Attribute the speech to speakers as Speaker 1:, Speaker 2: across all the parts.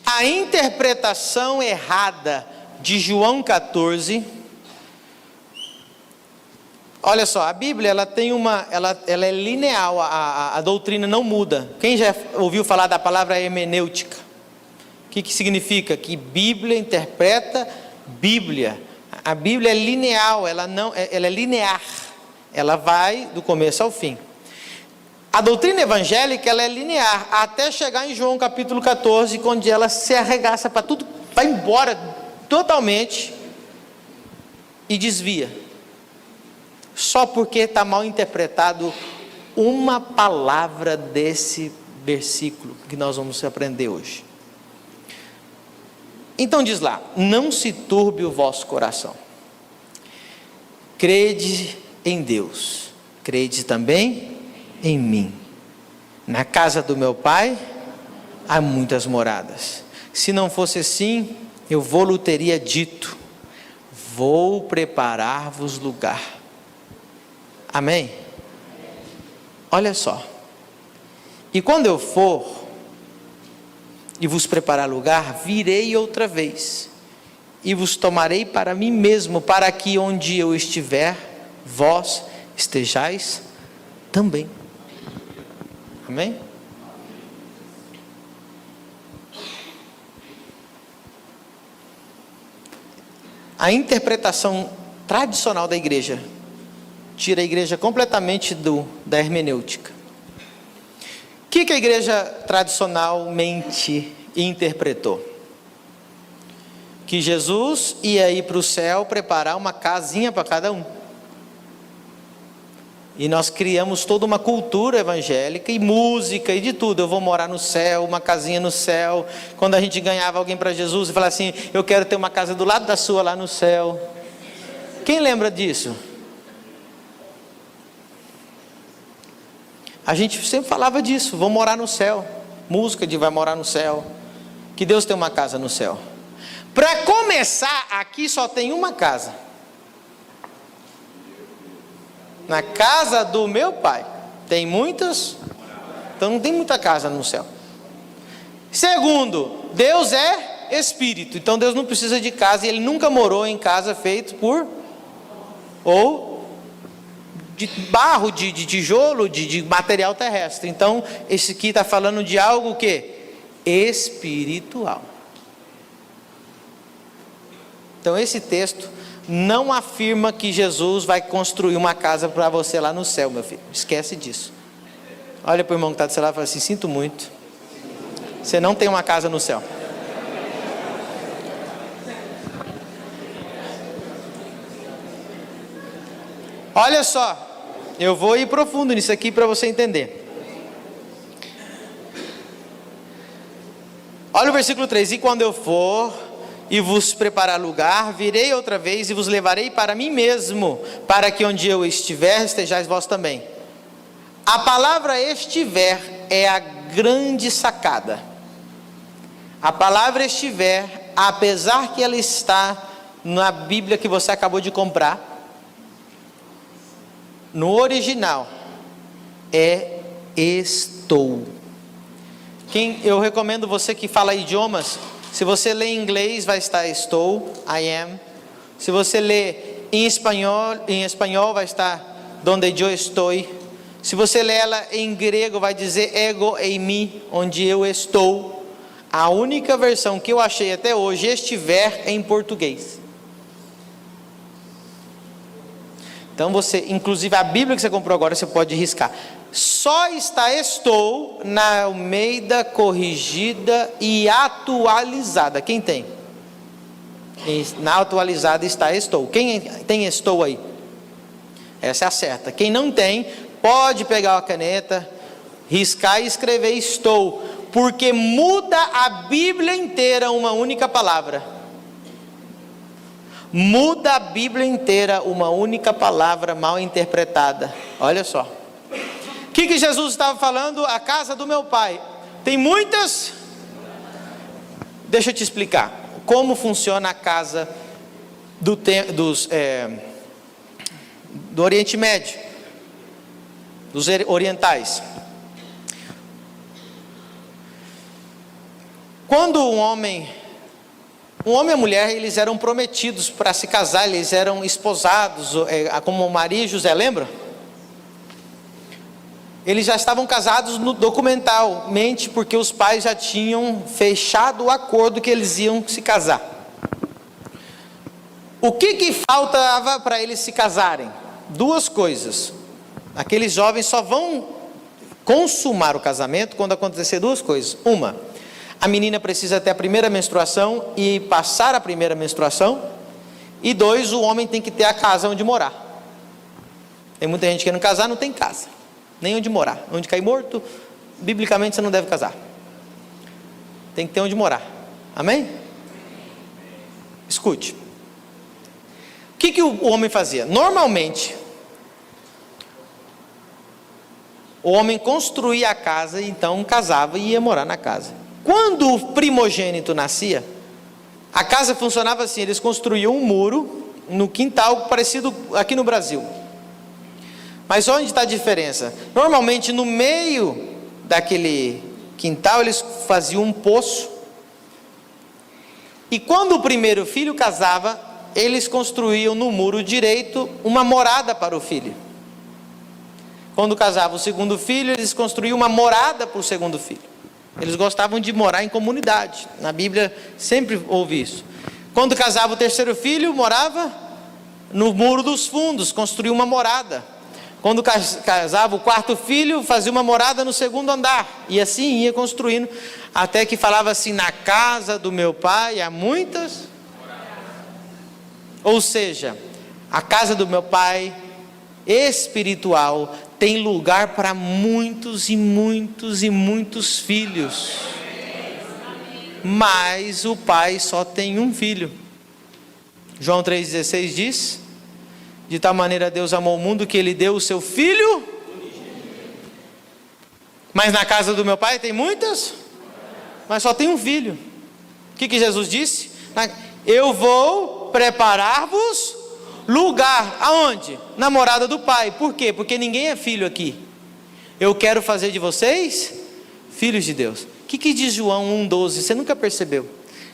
Speaker 1: A interpretação errada de João 14, olha só, a Bíblia ela tem ela é linear, a doutrina não muda. Quem já ouviu falar da palavra hermenêutica? O que significa? Que Bíblia interpreta Bíblia. A Bíblia é linear, ela é linear, ela vai do começo ao fim. A doutrina evangélica ela é linear, até chegar em João capítulo 14, onde ela se arregaça para tudo, vai embora totalmente e desvia. Só porque está mal interpretado uma palavra desse versículo que nós vamos aprender hoje. Então diz lá: não se turbe o vosso coração. Crede em Deus, crede também em mim. Na casa do meu Pai há muitas moradas. Se não fosse assim, eu vou-lhe teria dito: vou preparar-vos lugar. Amém? Olha só. E quando eu for e vos preparar lugar, virei outra vez e vos tomarei para mim mesmo, para que onde eu estiver, vós estejais também. Amém? A interpretação tradicional da igreja tira a igreja completamente da hermenêutica. O que a igreja tradicionalmente interpretou? Que Jesus ia ir para o céu preparar uma casinha para cada um. E nós criamos toda uma cultura evangélica e música e de tudo. Eu vou morar no céu, uma casinha no céu. Quando a gente ganhava alguém para Jesus e falava assim: eu quero ter uma casa do lado da sua lá no céu. Quem lembra disso? A gente sempre falava disso: vou morar no céu. Música de vai morar no céu. Que Deus tem uma casa no céu. Para começar, aqui só tem uma casa. Na casa do meu Pai tem muitas, então não tem muita casa no céu. Segundo, Deus é Espírito, então Deus não precisa de casa, e Ele nunca morou em casa feito ou de barro, de tijolo, de material terrestre. Então esse aqui está falando de algo que espiritual. Então esse texto não afirma que Jesus vai construir uma casa para você lá no céu, meu filho. Esquece disso. Olha para o irmão que está do seu lado e fala assim: sinto muito, você não tem uma casa no céu. Olha só, eu vou ir profundo nisso aqui para você entender. Olha o versículo 3: e quando eu for e vos preparar lugar, virei outra vez e vos levarei para mim mesmo, para que onde eu estiver, estejais vós também. A palavra estiver é a grande sacada. A palavra estiver, apesar que ela está na Bíblia que você acabou de comprar, no original é estou. Eu recomendo você que fala idiomas. Se você lê em inglês, vai estar estou, I am. Se você lê em espanhol vai estar donde yo estoy. Se você lê ela em grego, vai dizer ego eimi, onde eu estou. A única versão que eu achei até hoje, estiver, é em português. Então você, inclusive a Bíblia que você comprou agora, você pode riscar. Só está estou na Almeida corrigida e atualizada. Quem tem? Na atualizada está estou. Quem tem estou aí? Essa é a certa. Quem não tem, pode pegar a caneta, riscar e escrever estou. Porque muda a Bíblia inteira uma única palavra. Muda a Bíblia inteira uma única palavra mal interpretada. Olha só. O que Jesus estava falando? A casa do meu Pai tem muitas. Deixa eu te explicar como funciona a casa do Oriente Médio, dos orientais. Quando um homem e a mulher, eles eram prometidos para se casar, eles eram esposados, como Maria e José, lembra? Eles já estavam casados documentalmente, porque os pais já tinham fechado o acordo que eles iam se casar. O que faltava para eles se casarem? Duas coisas. Aqueles jovens só vão consumar o casamento quando acontecer duas coisas. Uma, a menina precisa ter a primeira menstruação e passar a primeira menstruação. E dois, o homem tem que ter a casa onde morar. Tem muita gente querendo casar, não tem casa, nem onde morar. Onde cair morto, biblicamente você não deve casar. Tem que ter onde morar. Amém? Escute. O que o homem fazia? Normalmente, o homem construía a casa, então casava e ia morar na casa. Quando o primogênito nascia, a casa funcionava assim: eles construíam um muro no quintal, parecido aqui no Brasil. Mas onde está a diferença? Normalmente no meio daquele quintal eles faziam um poço. E quando o primeiro filho casava, eles construíam no muro direito uma morada para o filho. Quando casava o segundo filho, eles construíam uma morada para o segundo filho. Eles gostavam de morar em comunidade. Na Bíblia sempre houve isso. Quando casava o terceiro filho, morava no muro dos fundos, construía uma morada. Quando casava o quarto filho, fazia uma morada no segundo andar. E assim ia construindo, até que falava assim: na casa do meu pai há muitas. Ou seja, a casa do meu pai espiritual tem lugar para muitos e muitos e muitos filhos. Mas o pai só tem um filho. João 3,16 diz: de tal maneira Deus amou o mundo que ele deu o seu filho. Mas na casa do meu pai tem muitas, mas só tem um filho. O que Jesus disse? Eu vou preparar-vos lugar. Aonde? Na morada do pai. Por quê? Porque ninguém é filho aqui. Eu quero fazer de vocês filhos de Deus. O que diz João 1,12? Você nunca percebeu?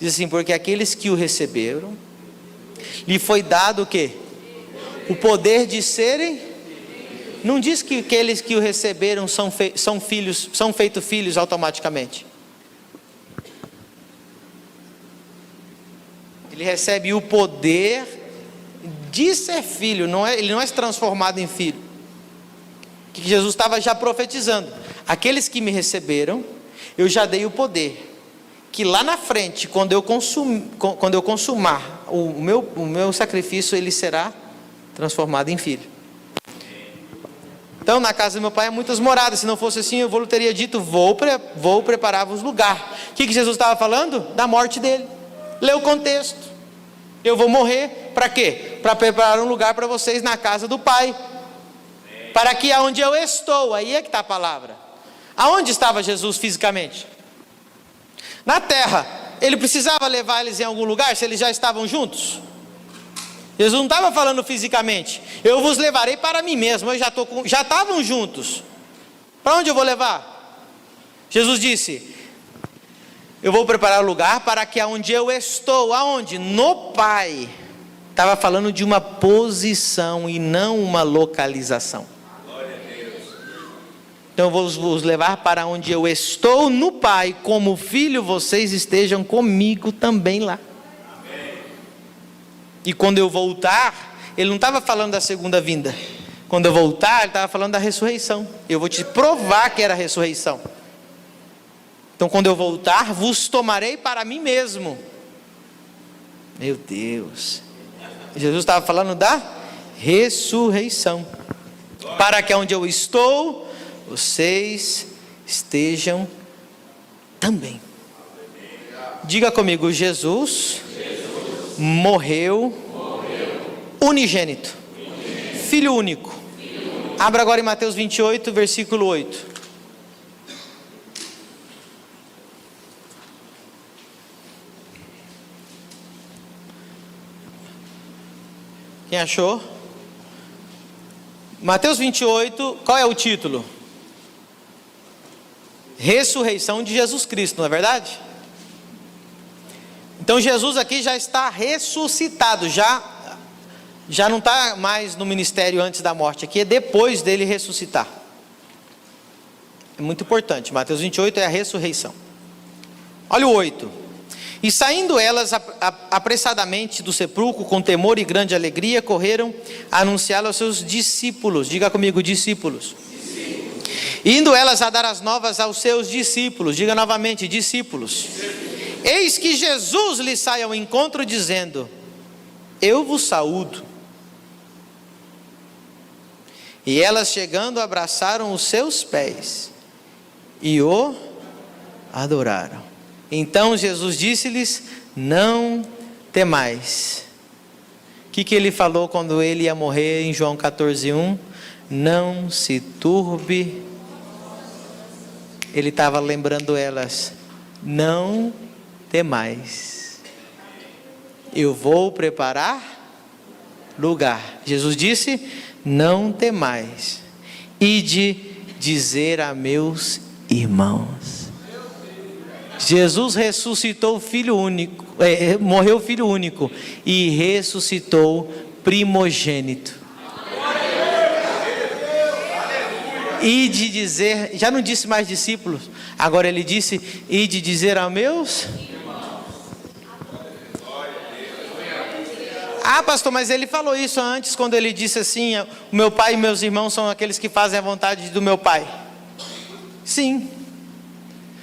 Speaker 1: Diz assim: porque aqueles que o receberam, lhe foi dado o quê? O poder de serem. Não diz que aqueles que o receberam são filhos, são feitos filhos automaticamente. Ele recebe o poder de ser filho, ele não é transformado em filho. Que Jesus estava já profetizando: aqueles que me receberam, eu já dei o poder, que lá na frente, quando eu consumar o meu sacrifício, ele será transformado em filho. Então, na casa do meu pai há muitas moradas. Se não fosse assim, eu teria dito: vou preparar-vos lugar. O que Jesus estava falando? Da morte dele. Lê o contexto. Eu vou morrer, para quê? Para preparar um lugar para vocês na casa do pai. Para que aonde eu estou, aí é que está a palavra. Aonde estava Jesus fisicamente? Na terra. Ele precisava levar eles em algum lugar, se eles já estavam juntos? Jesus não estava falando fisicamente: eu vos levarei para mim mesmo. Eu já estavam juntos. Para onde eu vou levar? Jesus disse: eu vou preparar o lugar para que aonde eu estou, aonde? No Pai. Estava falando de uma posição e não uma localização. Glória a Deus. Então eu vou vos levar para onde eu estou no Pai, como filho vocês estejam comigo também lá. Amém. E quando eu voltar, ele não estava falando da segunda vinda. Quando eu voltar, ele estava falando da ressurreição. Eu vou te provar que era a ressurreição. Então, quando eu voltar, vos tomarei para mim mesmo. Meu Deus. Jesus estava falando da ressurreição. Para que onde eu estou, vocês estejam também. Diga comigo: Jesus morreu unigênito, filho único. Abra agora em Mateus 28, versículo 8. Quem achou? Mateus 28, qual é o título? Ressurreição de Jesus Cristo, não é verdade? Então Jesus aqui já está ressuscitado, já não está mais no ministério antes da morte, aqui é depois dele ressuscitar. É muito importante, Mateus 28 é a ressurreição. Olha o 8. E saindo elas apressadamente do sepulcro, com temor e grande alegria, correram a anunciá-lo aos seus discípulos. Diga comigo, discípulos. Indo elas a dar as novas aos seus discípulos. Diga novamente, discípulos. Eis que Jesus lhes sai ao encontro, dizendo: eu vos saúdo. E elas, chegando, abraçaram os seus pés e o adoraram. Então Jesus disse-lhes: não temais. O que ele falou quando ele ia morrer em João 14:1? Não se turbe. Ele estava lembrando elas: não temais, eu vou preparar lugar. Jesus disse: não temais, ide dizer a meus irmãos. Jesus ressuscitou o filho único, morreu o filho único e ressuscitou primogênito. Ide dizer, já não disse mais discípulos, agora ele disse: ide dizer a meus. Ah, pastor, mas ele falou isso antes, quando ele disse assim: o meu pai e meus irmãos são aqueles que fazem a vontade do meu pai. Sim.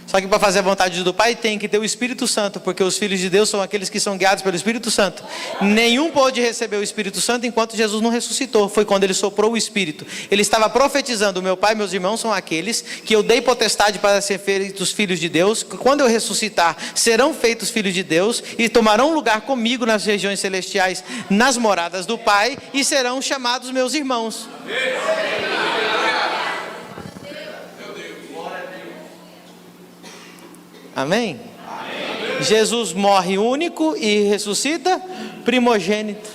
Speaker 1: Só que para fazer a vontade do Pai tem que ter o Espírito Santo, porque os filhos de Deus são aqueles que são guiados pelo Espírito Santo. Nenhum pôde receber o Espírito Santo enquanto Jesus não ressuscitou. Foi quando ele soprou o Espírito. Ele estava profetizando: o meu pai e meus irmãos são aqueles que eu dei potestade para ser feitos filhos de Deus. Quando eu ressuscitar, serão feitos filhos de Deus e tomarão lugar comigo nas regiões celestiais, nas moradas do Pai, e serão chamados meus irmãos. Amém? Amém? Jesus morre único e ressuscita primogênito.